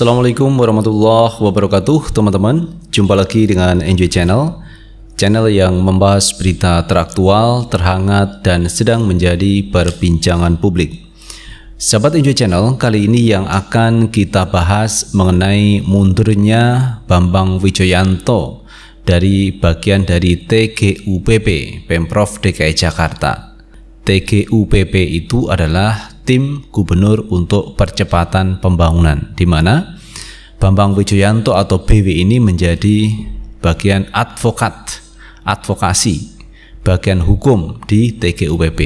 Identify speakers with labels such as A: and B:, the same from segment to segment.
A: Assalamualaikum warahmatullahi wabarakatuh teman-teman. Jumpa lagi dengan Enjoy Channel, channel yang membahas berita teraktual, terhangat, dan sedang menjadi perbincangan publik. Sahabat Enjoy Channel, kali ini yang akan kita bahas mengenai mundurnya Bambang Wijoyanto dari bagian dari TGUPP, Pemprov DKI Jakarta. TGUPP itu adalah Tim Gubernur untuk Percepatan Pembangunan, di mana Bambang Wijoyanto atau BW ini menjadi bagian advokasi, bagian hukum di TGUPP.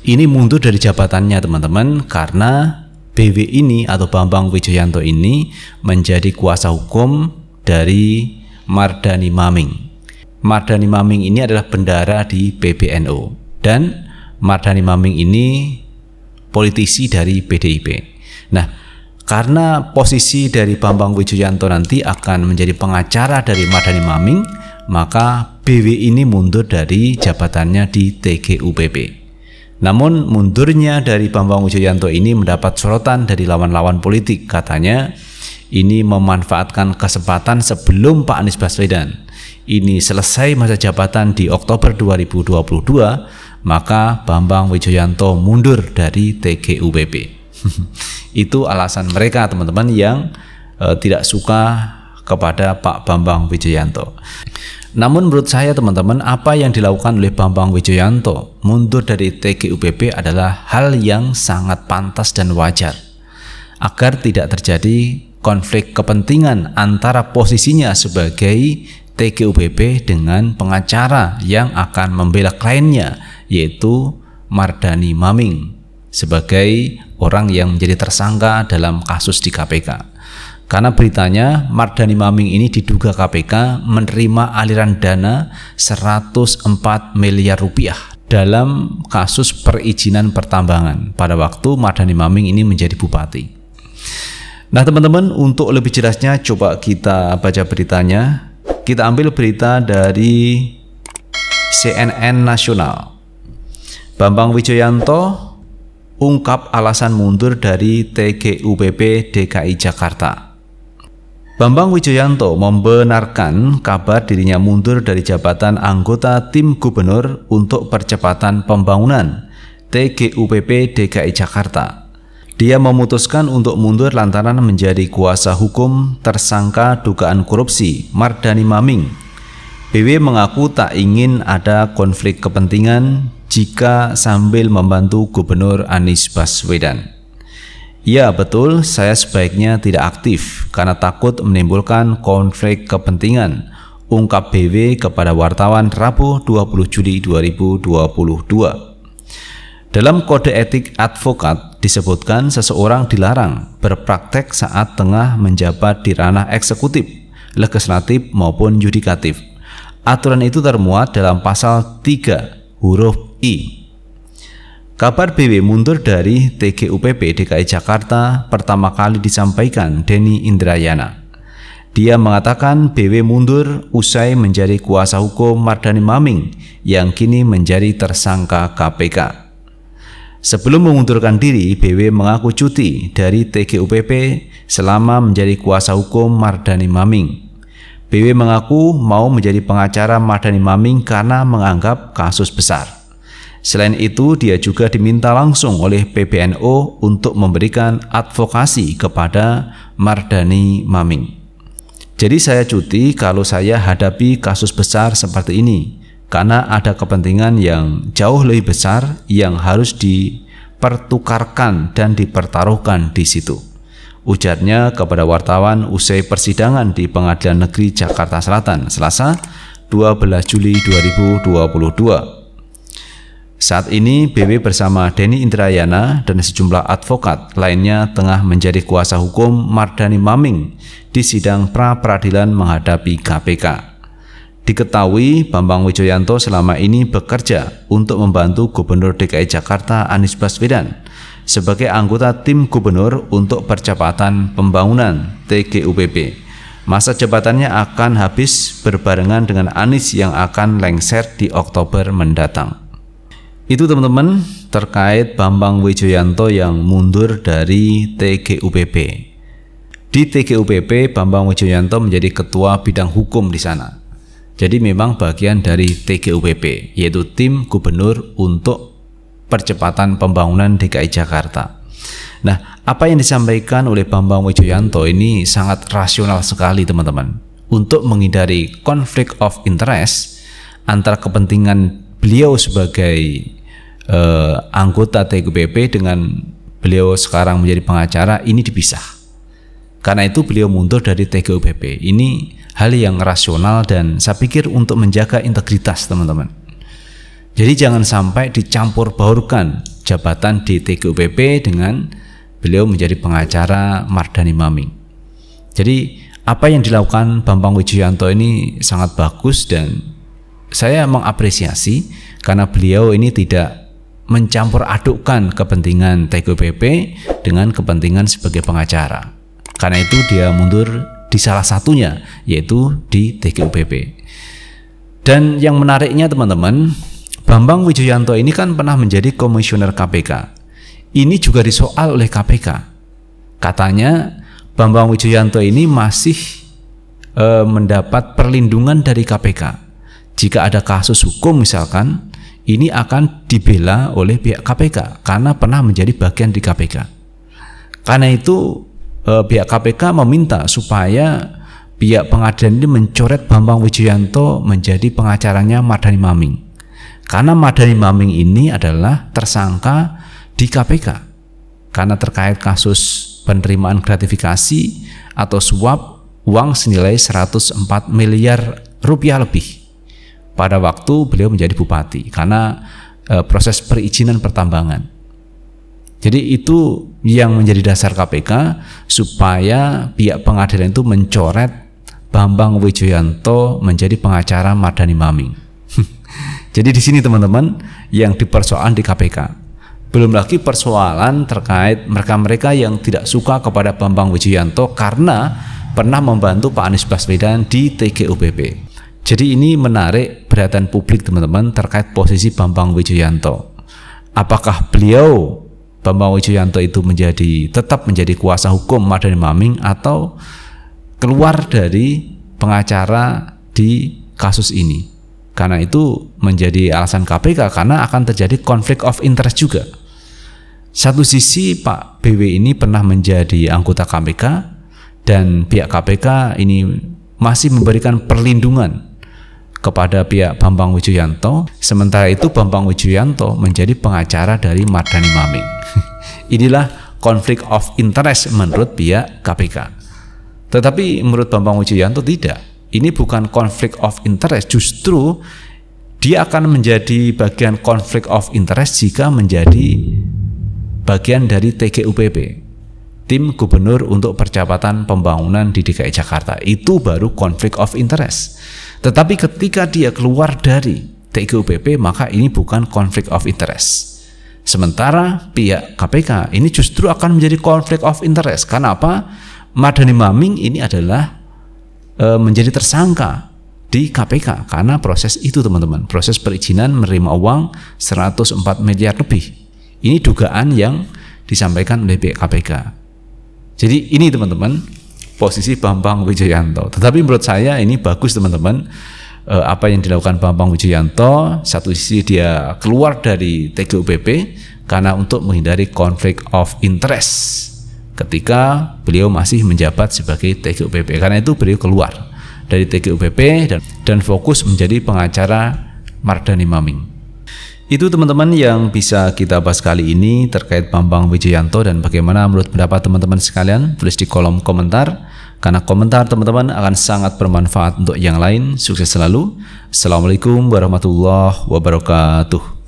A: Ini mundur dari jabatannya teman-teman karena BW ini atau Bambang Wijoyanto ini menjadi kuasa hukum dari Mardhani Maming. Mardhani Maming ini adalah bendahara di PBNU dan Mardhani Maming ini politisi dari PDIP. Nah, karena posisi dari Bambang Wijoyanto nanti akan menjadi pengacara dari Mardhani Maming, maka BW ini mundur dari jabatannya di TGUPP. Namun mundurnya dari Bambang Wijoyanto ini mendapat sorotan dari lawan-lawan politik. Katanya ini memanfaatkan kesempatan sebelum Pak Anies Baswedan ini selesai masa jabatan di Oktober 2022, maka Bambang Wijoyanto mundur dari TGUPP. Itu alasan mereka teman-teman yang tidak suka kepada Pak Bambang Wijoyanto. Namun menurut saya teman-teman, apa yang dilakukan oleh Bambang Wijoyanto mundur dari TGUPP adalah hal yang sangat pantas dan wajar agar tidak terjadi konflik kepentingan antara posisinya sebagai TGUPP dengan pengacara yang akan membela kliennya, yaitu Mardhani Maming sebagai orang yang menjadi tersangka dalam kasus di KPK. Karena beritanya Mardhani Maming ini diduga KPK menerima aliran dana 104 miliar rupiah dalam kasus perizinan pertambangan pada waktu Mardhani Maming ini menjadi bupati. Nah teman-teman, untuk lebih jelasnya coba kita baca beritanya. Kita ambil berita dari CNN Nasional. Bambang Wijoyanto ungkap alasan mundur dari TGUPP DKI Jakarta. Bambang Wijoyanto membenarkan kabar dirinya mundur dari jabatan anggota Tim Gubernur untuk Percepatan Pembangunan TGUPP DKI Jakarta. Dia memutuskan untuk mundur lantaran menjadi kuasa hukum tersangka dugaan korupsi Mardhani Maming. BW mengaku tak ingin ada konflik kepentingan jika sambil membantu Gubernur Anies Baswedan. Ya betul, saya sebaiknya tidak aktif karena takut menimbulkan konflik kepentingan, ungkap BW kepada wartawan Rabu 20 Juli 2022. Dalam kode etik advokat disebutkan seseorang dilarang berpraktek saat tengah menjabat di ranah eksekutif, legislatif maupun yudikatif. Aturan itu termuat dalam pasal 3 huruf I. Kabar BW mundur dari TGUPP DKI Jakarta pertama kali disampaikan Denny Indrayana. Dia mengatakan BW mundur usai menjadi kuasa hukum Mardhani Maming yang kini menjadi tersangka KPK. Sebelum mengundurkan diri, BW mengaku cuti dari TGUPP selama menjadi kuasa hukum Mardhani Maming. BW mengaku mau menjadi pengacara Mardhani Maming karena menganggap kasus besar. Selain itu, dia juga diminta langsung oleh PBNU untuk memberikan advokasi kepada Mardhani Maming. Jadi saya cuti kalau saya hadapi kasus besar seperti ini, karena ada kepentingan yang jauh lebih besar yang harus dipertukarkan dan dipertaruhkan di situ, ujarnya kepada wartawan usai persidangan di Pengadilan Negeri Jakarta Selatan Selasa 12 Juli 2022. Saat ini BW bersama Denny Indrayana dan sejumlah advokat lainnya tengah menjadi kuasa hukum Mardhani Maming di sidang pra-peradilan menghadapi KPK. Diketahui Bambang Wijoyanto selama ini bekerja untuk membantu Gubernur DKI Jakarta Anies Baswedan sebagai anggota Tim Gubernur untuk Percepatan Pembangunan TGUPP. Masa jabatannya akan habis berbarengan dengan Anies yang akan lengser di Oktober mendatang. Itu teman-teman terkait Bambang Wijoyanto yang mundur dari TGUPP. Di TGUPP Bambang Wijoyanto menjadi ketua bidang hukum di sana. Jadi memang bagian dari TGUPP, yaitu tim gubernur untuk percepatan pembangunan DKI Jakarta. Nah, apa yang disampaikan oleh Bambang Wijoyanto ini sangat rasional sekali teman-teman. Untuk menghindari konflik of interest antara kepentingan beliau sebagai anggota TGUPP dengan beliau sekarang menjadi pengacara, ini dipisah. Karena itu beliau mundur dari TGUPP. Ini hal yang rasional dan saya pikir untuk menjaga integritas teman-teman. Jadi jangan sampai dicampur baurkan jabatan di TGUPP dengan beliau menjadi pengacara Mardhani Maming. Jadi apa yang dilakukan Bambang Wijoyanto ini sangat bagus dan saya mengapresiasi karena beliau ini tidak mencampur adukkan kepentingan TGUPP dengan kepentingan sebagai pengacara. Karena itu dia mundur di salah satunya, yaitu di TGUPP. Dan yang menariknya teman-teman, Bambang Wijoyanto ini kan pernah menjadi komisioner KPK. Ini juga disoal oleh KPK. Katanya Bambang Wijoyanto ini masih mendapat perlindungan dari KPK. Jika ada kasus hukum misalkan, ini akan dibela oleh pihak KPK karena pernah menjadi bagian di KPK. Karena itu pihak KPK meminta supaya pihak pengadilan ini mencoret Bambang Wijoyanto menjadi pengacaranya Mardhani Maming. Karena Mardhani Maming ini adalah tersangka di KPK karena terkait kasus penerimaan gratifikasi atau suap uang senilai 104 miliar rupiah lebih pada waktu beliau menjadi bupati karena proses perizinan pertambangan. Jadi itu yang menjadi dasar KPK supaya pihak pengadilan itu mencoret Bambang Wijoyanto menjadi pengacara Mardhani Maming. Jadi di sini teman-teman yang dipersoalkan di KPK. Belum lagi persoalan terkait mereka-mereka yang tidak suka kepada Bambang Wijoyanto karena pernah membantu Pak Anies Baswedan di TGUPP. Jadi ini menarik perhatian publik teman-teman terkait posisi Bambang Wijoyanto. Apakah Bambang Wijoyanto itu tetap menjadi kuasa hukum Mardhani Maming atau keluar dari pengacara di kasus ini? Karena itu menjadi alasan KPK karena akan terjadi konflik of interest juga. Satu sisi Pak BW ini pernah menjadi anggota KPK dan pihak KPK ini masih memberikan perlindungan kepada pihak Bambang Wijoyanto, sementara itu Bambang Wijoyanto menjadi pengacara dari Mardhani Maming. Inilah konflik of interest menurut pihak KPK. Tetapi menurut Bambang Wijoyanto tidak. Ini bukan konflik of interest, justru dia akan menjadi bagian konflik of interest jika menjadi bagian dari TGUPP, tim gubernur untuk percepatan pembangunan di DKI Jakarta. Itu baru konflik of interest. Tetapi ketika dia keluar dari TGUPP, maka ini bukan konflik of interest. Sementara pihak KPK ini justru akan menjadi konflik of interest. Karena apa? Mardhani Maming ini adalah menjadi tersangka di KPK karena proses itu teman-teman, proses perizinan menerima uang 104 miliar lebih. Ini dugaan yang disampaikan oleh pihak KPK. Jadi ini teman-teman posisi Bambang Wijoyanto. Tetapi menurut saya ini bagus teman-teman, apa yang dilakukan Bambang Wijoyanto. Satu sisi dia keluar dari TGUPP karena untuk menghindari konflik of interest ketika beliau masih menjabat sebagai TGUPP. Karena itu beliau keluar dari TGUPP dan fokus menjadi pengacara Mardhani Maming. Itu teman-teman yang bisa kita bahas kali ini terkait Bambang Wijoyanto, dan bagaimana menurut pendapat teman-teman sekalian, tulis di kolom komentar, karena komentar teman-teman akan sangat bermanfaat untuk yang lain. Sukses selalu. Assalamualaikum warahmatullahi wabarakatuh.